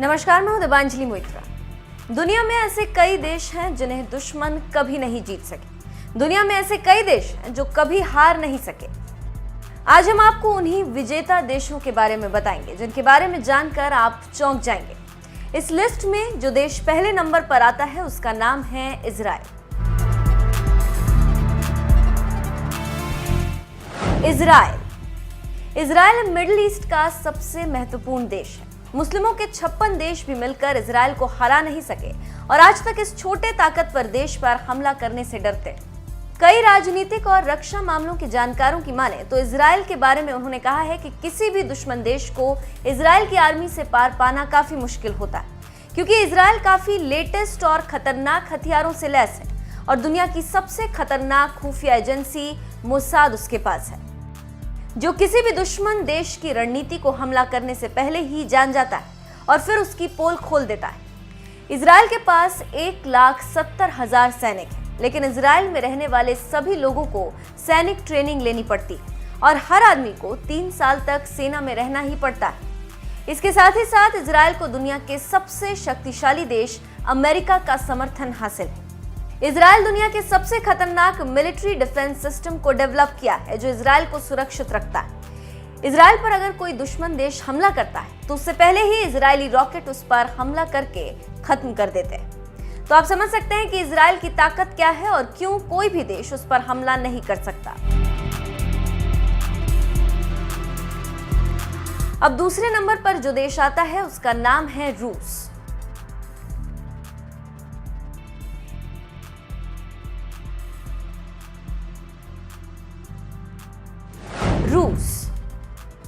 नमस्कार, मैं हूं दिबांजलि मोइत्रा। दुनिया में ऐसे कई देश हैं जिन्हें दुश्मन कभी नहीं जीत सके। दुनिया में ऐसे कई देश हैं जो कभी हार नहीं सके। आज हम आपको उन्हीं विजेता देशों के बारे में बताएंगे जिनके बारे में जानकर आप चौंक जाएंगे। इस लिस्ट में जो देश पहले नंबर पर आता है उसका नाम है इजराइल। इजराइल मिडिल ईस्ट का सबसे महत्वपूर्ण देश है। मुस्लिमों के 56 देश भी मिलकर इजराइल को हरा नहीं सके और आज तक इस छोटे ताकतवर देश पर हमला करने से डरते हैं। कई राजनीतिक और रक्षा मामलों के जानकारों की माने तो इजराइल के बारे में उन्होंने कहा है कि किसी भी दुश्मन देश को इजराइल की आर्मी से पार पाना काफी मुश्किल होता है, क्योंकि इजराइल काफी लेटेस्ट और खतरनाक हथियारों से लैस है और दुनिया की सबसे खतरनाक खुफिया एजेंसी मोसाद उसके पास है, जो किसी भी दुश्मन देश की रणनीति को हमला करने से पहले ही जान जाता है और फिर उसकी पोल खोल देता है। इजराइल के पास 1,70,000 सैनिक हैं, लेकिन इजराइल में रहने वाले सभी लोगों को सैनिक ट्रेनिंग लेनी पड़ती है और हर आदमी को 3 साल तक सेना में रहना ही पड़ता है। इसके साथ ही साथ इजराइल को दुनिया के सबसे शक्तिशाली देश अमेरिका का समर्थन हासिल है। इजराइल दुनिया के सबसे खतरनाक मिलिट्री डिफेंस सिस्टम को डेवलप किया है, जो इजराइल को सुरक्षित रखता है। इजराइल पर अगर कोई दुश्मन देश हमला करता है तो उससे पहले ही इजरायली रॉकेट उस पर हमला करके खत्म कर देते हैं। तो आप समझ सकते हैं कि इजराइल की ताकत क्या है और क्यों कोई भी देश उस पर हमला नहीं कर सकता। अब दूसरे नंबर पर जो देश आता है उसका नाम है रूस।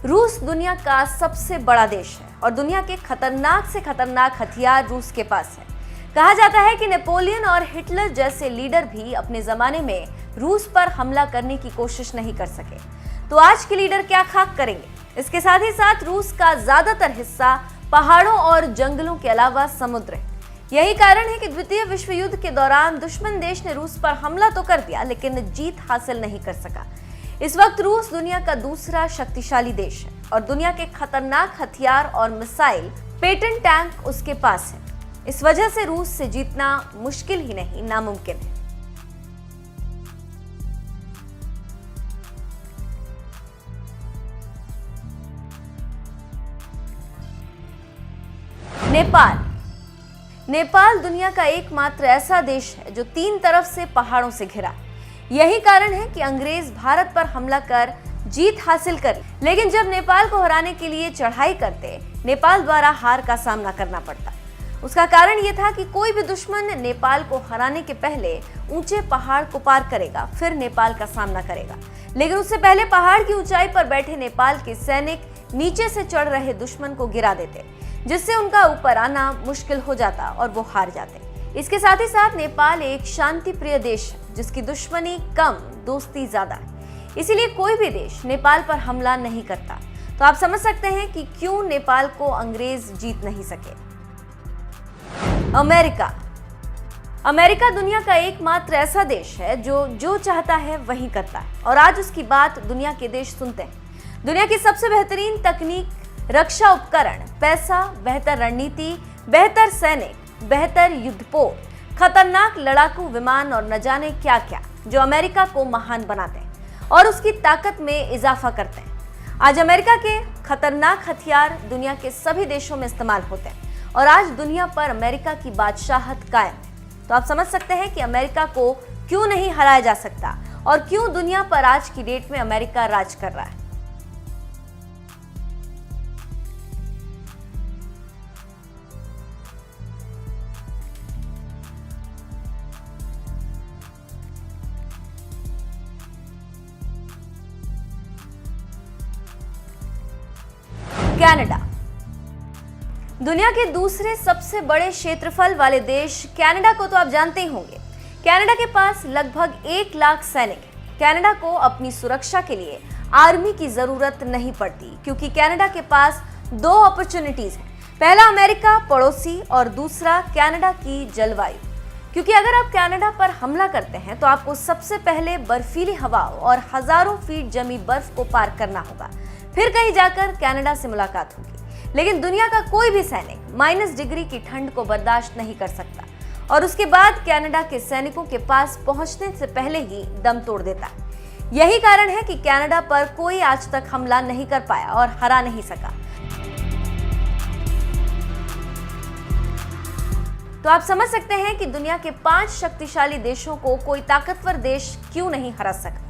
रूस दुनिया का सबसे बड़ा देश है और दुनिया के खतरनाक से खतरनाक हथियार रूस के पास है। कहा जाता है कि नेपोलियन और हिटलर जैसे लीडर भी अपने जमाने में रूस पर हमला करने की कोशिश नहीं कर सके, तो आज के लीडर क्या खाक करेंगे। इसके साथ ही साथ रूस का ज्यादातर हिस्सा पहाड़ों और जंगलों के अलावा समुद्र है। यही कारण है कि द्वितीय विश्व युद्ध के दौरान दुश्मन देश ने रूस पर हमला तो कर दिया, लेकिन जीत हासिल नहीं कर सका। इस वक्त रूस दुनिया का दूसरा शक्तिशाली देश है और दुनिया के खतरनाक हथियार और मिसाइल पेटेंट टैंक उसके पास है। इस वजह से रूस से जीतना मुश्किल ही नहीं, नामुमकिन है। नेपाल दुनिया का एकमात्र ऐसा देश है जो 3 तरफ से पहाड़ों से घिरा है। यही कारण है कि अंग्रेज भारत पर हमला कर जीत हासिल कर, लेकिन जब नेपाल को हराने के लिए चढ़ाई करते, नेपाल द्वारा हार का सामना करना पड़ता। उसका कारण यह था कि कोई भी दुश्मन नेपाल को हराने के पहले ऊंचे पहाड़ को पार करेगा, फिर नेपाल का सामना करेगा। लेकिन उससे पहले पहाड़ की ऊंचाई पर बैठे नेपाल के सैनिक नीचे से चढ़ रहे दुश्मन को गिरा देते, जिससे उनका ऊपर आना मुश्किल हो जाता और वो हार जाते। इसके साथ ही साथ नेपाल एक शांति प्रिय देश है जिसकी दुश्मनी कम, दोस्ती ज्यादा है। इसीलिए कोई भी देश नेपाल पर हमला नहीं करता। तो आप समझ सकते हैं कि क्यों नेपाल को अंग्रेज जीत नहीं सके। अमेरिका दुनिया का एकमात्र ऐसा देश है जो चाहता है वही करता है और आज उसकी बात दुनिया के देश सुनते हैं। दुनिया की सबसे बेहतरीन तकनीक, रक्षा उपकरण, पैसा, बेहतर रणनीति, बेहतर सैनिक, बेहतर युद्धपोत, खतरनाक लड़ाकू विमान और न जाने क्या क्या, जो अमेरिका को महान बनाते हैं और उसकी ताकत में इजाफा करते हैं। आज अमेरिका के खतरनाक हथियार दुनिया के सभी देशों में इस्तेमाल होते हैं और आज दुनिया पर अमेरिका की बादशाहत कायम है। तो आप समझ सकते हैं कि अमेरिका को क्यों नहीं हराया जा सकता और क्यों दुनिया पर आज की डेट में अमेरिका राज कर रहा है। कनाडा दुनिया के दूसरे सबसे बड़े क्षेत्रफल वाले देश कनाडा को तो आप जानते ही होंगे। कनाडा के पास लगभग 1 लाख सैनिक हैं। कनाडा को अपनी सुरक्षा के लिए आर्मी की जरूरत नहीं पड़ती, क्योंकि कनाडा के पास 2 अपॉर्चुनिटीज हैं। पहला अमेरिका पड़ोसी और दूसरा कनाडा की जलवायु, क्योंकि अगर आप कनाडा पर हमला करते हैं तो आपको सबसे पहले बर्फीली हवाओं और हजारों फीट जमी बर्फ को पार करना होगा, फिर कहीं जाकर कनाडा से मुलाकात होगी। लेकिन दुनिया का कोई भी सैनिक -डिग्री की ठंड को बर्दाश्त नहीं कर सकता और उसके बाद कनाडा के सैनिकों के पास पहुंचने से पहले ही दम तोड़ देता। यही कारण है कि कनाडा पर कोई आज तक हमला नहीं कर पाया और हरा नहीं सका। तो आप समझ सकते हैं कि दुनिया के 5 शक्तिशाली देशों को कोई ताकतवर देश क्यों नहीं हरा सकता।